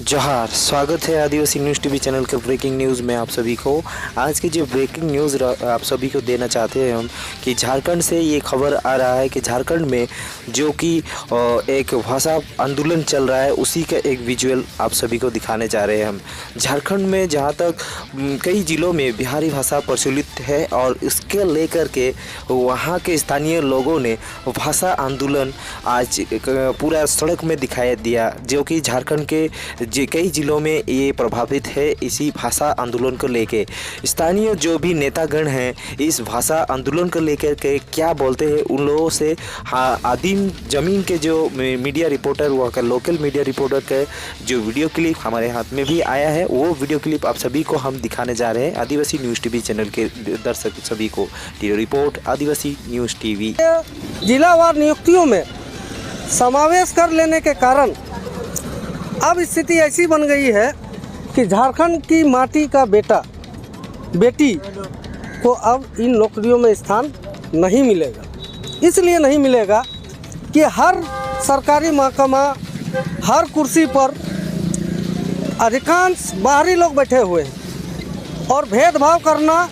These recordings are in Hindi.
जोहार, स्वागत है आदिवासी न्यूज़ टीवी चैनल के ब्रेकिंग न्यूज़ में आप सभी को। आज की जो ब्रेकिंग न्यूज़ आप सभी को देना चाहते हैं हम कि झारखंड से ये खबर आ रहा है कि झारखंड में जो कि एक भाषा आंदोलन चल रहा है, उसी का एक विजुअल आप सभी को दिखाने जा रहे हैं हम। झारखंड में जहाँ तक कई ज़िलों में बिहारी भाषा प्रचलित है और इसके लेकर के वहाँ के स्थानीय लोगों ने भाषा आंदोलन आज पूरा सड़क में दिखाई दिया, जो कि झारखंड के कई ज़िलों में ये प्रभावित है। इसी भाषा आंदोलन को लेके स्थानीय जो भी नेतागण हैं इस भाषा आंदोलन को लेकर के क्या बोलते हैं, उन लोगों से आदिम ज़मीन के जो मीडिया रिपोर्टर, वहाँ का लोकल मीडिया रिपोर्टर का जो वीडियो क्लिप हमारे हाथ में भी आया है, वो वीडियो क्लिप आप सभी को हम दिखाने जा रहे हैं आदिवासी न्यूज़ टीवी चैनल के दर्शक सभी को। रिपोर्ट आदिवासी न्यूज़ टीवी। जिलावार नियुक्तियों में समावेश कर लेने के कारण अब स्थिति ऐसी बन गई है कि झारखंड की माटी का बेटी को अब इन नौकरियों में स्थान नहीं मिलेगा। इसलिए नहीं मिलेगा कि हर सरकारी महकमा, हर कुर्सी पर अधिकांश बाहरी लोग बैठे हुए हैं और भेदभाव करना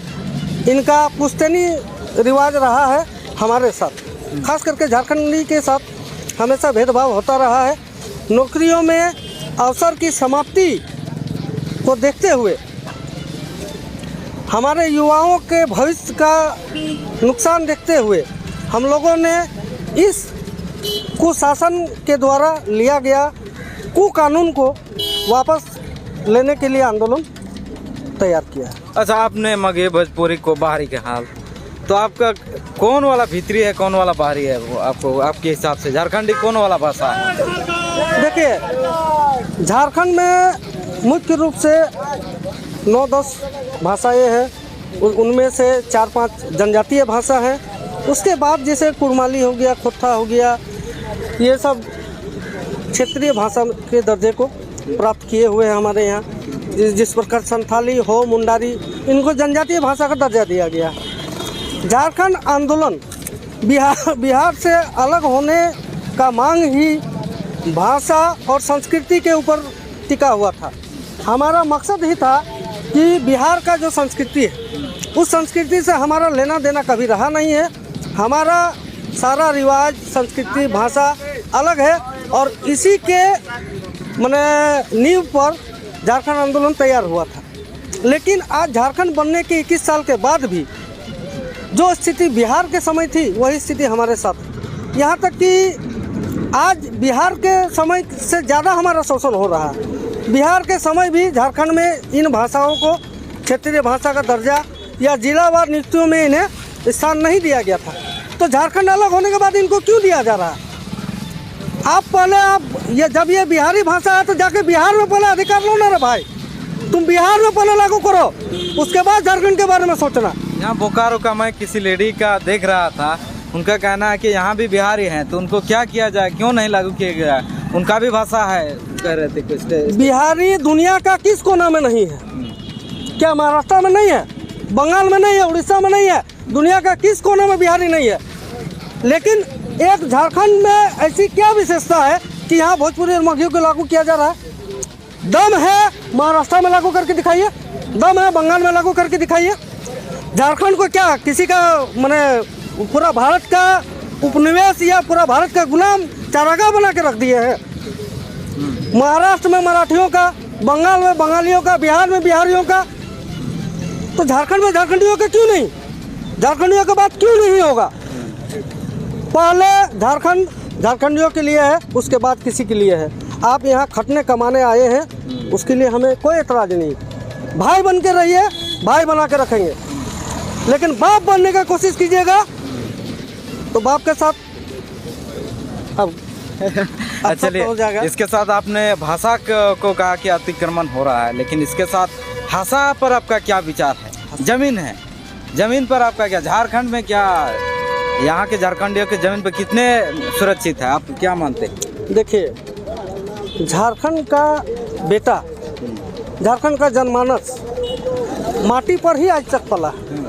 इनका पुश्तैनी रिवाज रहा है। हमारे साथ खास करके झारखंडी के साथ हमेशा भेदभाव होता रहा है। नौकरियों में अवसर की समाप्ति को देखते हुए हमारे युवाओं के भविष्य का नुकसान देखते हुए हम लोगों ने इस कुशासन के द्वारा लिया गया कुकानून को वापस लेने के लिए आंदोलन तैयार किया। अच्छा, आपने मगे भोजपुरी को बाहरी के हाल, तो आपका कौन वाला भीतरी है, कौन वाला बाहरी है? वो आपको आपके हिसाब से झारखंडी कौन वाला भाषा है? देखिए, झारखंड में मुख्य रूप से 9-10 भाषाएं हैं। उनमें से 4-5 जनजातीय भाषा हैं। उसके बाद जैसे कुड़माली हो गया, खोथा हो गया, ये सब क्षेत्रीय भाषा के दर्जे को प्राप्त किए हुए हैं हमारे यहाँ। जिस प्रकार संथाली हो, मुंडारी, इनको जनजातीय भाषा का दर्जा दिया गया। झारखंड आंदोलन बिहार से अलग होने का मांग ही भाषा और संस्कृति के ऊपर टिका हुआ था। हमारा मकसद ही था कि बिहार का जो संस्कृति है, उस संस्कृति से हमारा लेना देना कभी रहा नहीं है। हमारा सारा रिवाज, संस्कृति, भाषा अलग है और इसी के नींव पर झारखंड आंदोलन तैयार हुआ था। लेकिन आज झारखंड बनने के 21 साल के बाद भी जो स्थिति बिहार के समय थी, वही स्थिति हमारे साथ है। यहाँ तक कि आज बिहार के समय से ज़्यादा हमारा शोषण हो रहा है। बिहार के समय भी झारखंड में इन भाषाओं को क्षेत्रीय भाषा का दर्जा या जिलावार नियुक्तियों में इन्हें स्थान नहीं दिया गया था। तो झारखंड अलग होने के बाद इनको क्यों दिया जा रहा है? जब ये बिहारी भाषा है तो जाके बिहार में पहले अधिकार लो ना रे भाई। तुम बिहार में पहले लागू करो, उसके बाद झारखंड के बारे में सोचना। यहाँ बोकारो का मैं किसी लेडी का देख रहा था, उनका कहना है कि यहाँ भी बिहारी हैं, तो उनको क्या किया जाए, क्यों नहीं लागू किया गया? उनका भी भाषा है, कह रहे थे कुछ। बिहारी दुनिया का किस कोना में नहीं है? क्या महाराष्ट्र में नहीं है, बंगाल में नहीं है, उड़ीसा में नहीं है? दुनिया का किस कोने में बिहारी नहीं है? लेकिन एक झारखंड में ऐसी क्या विशेषता है कि यहाँ भोजपुरी और मगहियों को लागू किया जा रहा है? दम है महाराष्ट्र में लागू करके दिखाइए, दम है बंगाल में लागू करके दिखाइए। झारखंड को क्या किसी का पूरा भारत का उपनिवेश या पूरा भारत का गुलाम चारागाह बना के रख दिए हैं? महाराष्ट्र में मराठियों का, बंगाल में बंगालियों का, बिहार में बिहारियों का, तो झारखंड में झारखंडियों का क्यों नहीं? झारखंडियों का बात क्यों नहीं होगा? पहले झारखंड झारखंडियों के लिए है, उसके बाद किसी के लिए है। आप यहाँ खटने कमाने आए हैं, उसके लिए हमें कोई एतराज नहीं। भाई बन के रहिए, भाई बना के रखेंगे। लेकिन बाप बनने का कोशिश कीजिएगा तो बाप के साथ अब चलिए हो जाएगा। इसके साथ आपने भाषा को कहा कि अतिक्रमण हो रहा है, लेकिन इसके साथ भाषा पर आपका क्या विचार है? जमीन है, जमीन पर आपका क्या? झारखंड में क्या, यहाँ के झारखंडियों के जमीन पर कितने सुरक्षित है, आप क्या मानते हैं? देखिए, झारखंड का बेटा, झारखंड का जनमानस माटी पर ही आज तक पला है।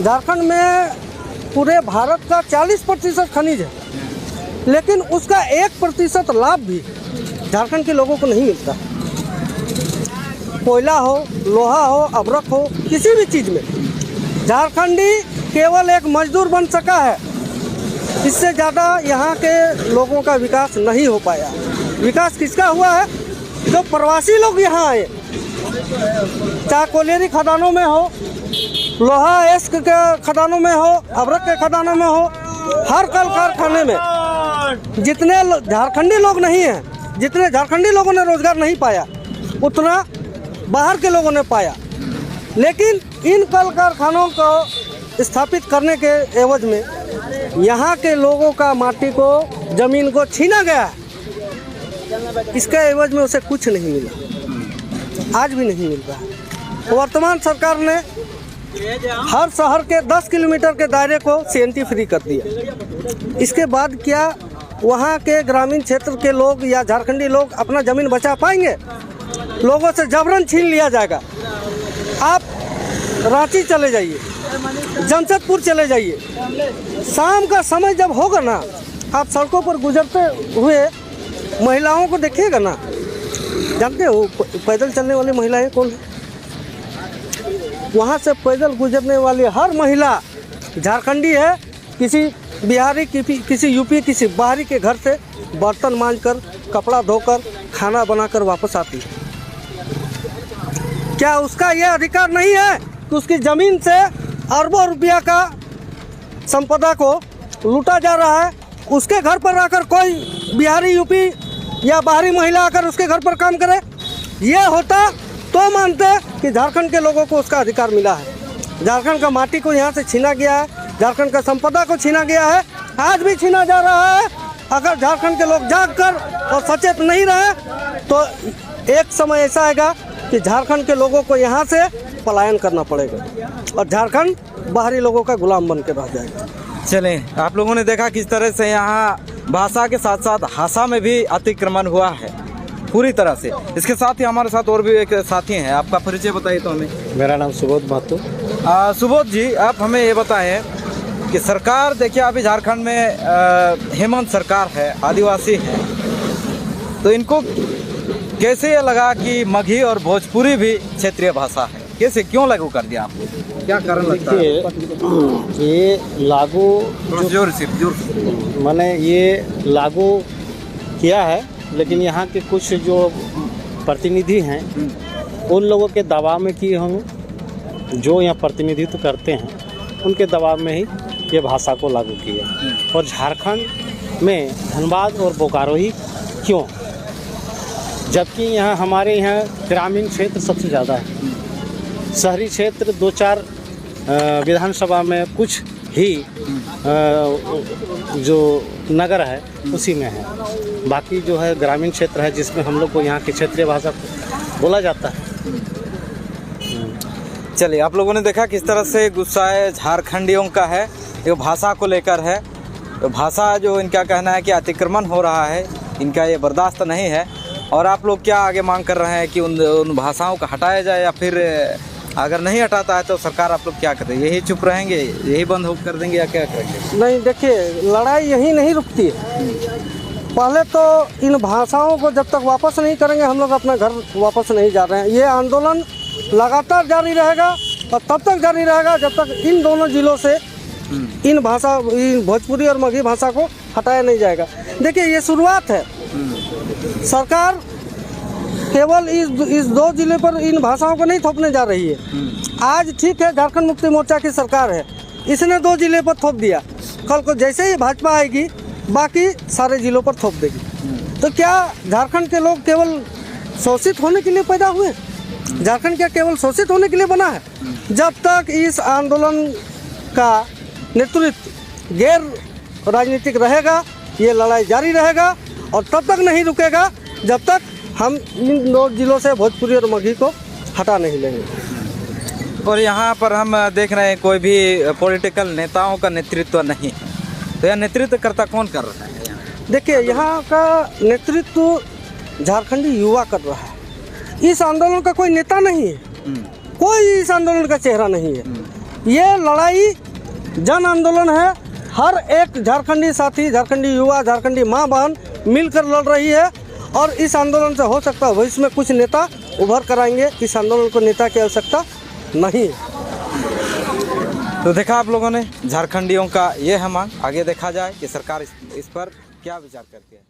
झारखंड में पूरे भारत का 40% खनिज है, लेकिन उसका 1% लाभ भी झारखंड के लोगों को नहीं मिलता। कोयला हो, लोहा हो, अभ्रक हो, किसी भी चीज़ में झारखंडी केवल एक मजदूर बन सका है। इससे ज़्यादा यहाँ के लोगों का विकास नहीं हो पाया। विकास किसका हुआ है? जो प्रवासी लोग यहाँ आए, चाहे कोयलेरी खदानों में हो, लोहा एस्क के खदानों में हो, अभ्रक के खदानों में हो, हर कल कारखाने में जितने झारखंडी लोग नहीं हैं, जितने झारखंडी लोगों ने रोजगार नहीं पाया, उतना बाहर के लोगों ने पाया। लेकिन इन कल कारखानों को स्थापित करने के एवज में यहाँ के लोगों का माटी को, ज़मीन को छीना गया है। इसके एवज में उसे कुछ नहीं मिला, आज भी नहीं मिल रहा। वर्तमान सरकार ने हर शहर के 10 किलोमीटर के दायरे को CNT फ्री कर दिया। इसके बाद क्या वहाँ के ग्रामीण क्षेत्र के लोग या झारखंडी लोग अपना ज़मीन बचा पाएंगे? लोगों से जबरन छीन लिया जाएगा। आप रांची चले जाइए, जमशेदपुर चले जाइए, शाम का समय जब होगा ना, आप सड़कों पर गुजरते हुए महिलाओं को देखिएगा ना। जानते हो पैदल चलने वाली महिलाएं कौन है? वहाँ से पैदल गुजरने वाली हर महिला झारखंडी है। किसी बिहारी, किसी यूपी, किसी बाहरी के घर से बर्तन मांजकर, कपड़ा धोकर, खाना बनाकर वापस आती है। क्या उसका यह अधिकार नहीं है कि उसकी ज़मीन से अरबों रुपया का संपदा को लूटा जा रहा है? उसके घर पर आकर कोई बिहारी, यूपी या बाहरी महिला आकर उसके घर पर काम करे? ये होता तो मानते कि झारखंड के लोगों को उसका अधिकार मिला है। झारखंड का माटी को यहाँ से छीना गया है, झारखंड का संपदा को छीना गया है, आज भी छीना जा रहा है। अगर झारखंड के लोग जाग कर और सचेत नहीं रहे तो एक समय ऐसा आएगा कि झारखंड के लोगों को यहाँ से पलायन करना पड़ेगा और झारखंड बाहरी लोगों का गुलाम बन के रह जाएगा। चलें, आप लोगों ने देखा किस तरह से यहाँ भाषा के साथ साथ भाषा में भी अतिक्रमण हुआ है पूरी तरह से। इसके साथ ही हमारे साथ और भी एक साथी हैं, आपका परिचय बताइए तो हमें। मेरा नाम सुबोध महतो। सुबोध जी, आप हमें ये बताएं कि सरकार, देखिए अभी झारखंड में हेमंत सरकार है, आदिवासी है, तो इनको कैसे ये लगा कि मगही और भोजपुरी भी क्षेत्रीय भाषा है? कैसे, क्यों लागू कर दिया आपको? क्या कारण लगता है? ये लागू जोर मैंने ये लागू किया है, लेकिन यहाँ के कुछ जो प्रतिनिधि हैं उन लोगों के दबाव में किए होंगे, जो यहाँ प्रतिनिधित्व करते हैं उनके दबाव में ही ये भाषा को लागू किया। और झारखंड में धनबाद और बोकारो ही क्यों, जबकि यहाँ हमारे यहाँ ग्रामीण क्षेत्र सबसे ज़्यादा है। शहरी क्षेत्र 2-4 विधानसभा में कुछ ही जो नगर है उसी में है, बाकी जो है ग्रामीण क्षेत्र है जिसमें हम लोग को यहाँ की क्षेत्रीय भाषा बोला जाता है। चलिए, आप लोगों ने देखा किस तरह से गुस्सा है झारखंडियों का है, ये भाषा को लेकर है। तो भाषा जो इनका कहना है कि अतिक्रमण हो रहा है, इनका ये बर्दाश्त नहीं है। और आप लोग क्या आगे मांग कर रहे हैं कि उन भाषाओं को हटाया जाए, या फिर अगर नहीं हटाता है तो सरकार आप लोग क्या करें? यही चुप रहेंगे, यही बंद हो कर देंगे, या क्या करेंगे? नहीं, देखिए, लड़ाई यही नहीं रुकती है। पहले तो इन भाषाओं को जब तक वापस नहीं करेंगे हम लोग अपना घर वापस नहीं जा रहे हैं। ये आंदोलन लगातार जारी रहेगा और तब तक जारी रहेगा जब तक इन दोनों जिलों से इन भोजपुरी और मगही भाषा को हटाया नहीं जाएगा। देखिए, ये शुरुआत है। सरकार केवल इस 2 जिले पर इन भाषाओं को नहीं थोपने जा रही है। आज ठीक है, झारखंड मुक्ति मोर्चा की सरकार है, इसने 2 जिले पर थोप दिया। कल को जैसे ही भाजपा आएगी बाकी सारे जिलों पर थोप देगी। तो क्या झारखंड के लोग केवल शोषित होने के लिए पैदा हुए? झारखंड क्या केवल शोषित होने के लिए बना है? जब तक इस आंदोलन का नेतृत्व गैर राजनीतिक रहेगा, ये लड़ाई जारी रहेगा और तब तक नहीं रुकेगा जब तक हम इन 2 जिलों से भोजपुरी और मगही को हटा नहीं लेंगे। और यहाँ पर हम देख रहे हैं कोई भी पॉलिटिकल नेताओं का नेतृत्व नहीं, तो यह नेतृत्व करता कौन कर रहा है? देखिए, यहाँ का नेतृत्व झारखंडी युवा कर रहा है। इस आंदोलन का कोई नेता नहीं है, कोई इस आंदोलन का चेहरा नहीं है। ये लड़ाई जन आंदोलन है। हर एक झारखंडी साथी, झारखंडी युवा, झारखंडी माँ बहन मिलकर लड़ रही है और इस आंदोलन से हो सकता है भविष्य में कुछ नेता उभर कर आएंगे। इस आंदोलन को नेता की आवश्यकता नहीं है। तो देखा आप लोगों ने झारखंडियों का ये है मांग। आगे देखा जाए कि सरकार इस पर क्या विचार करती है।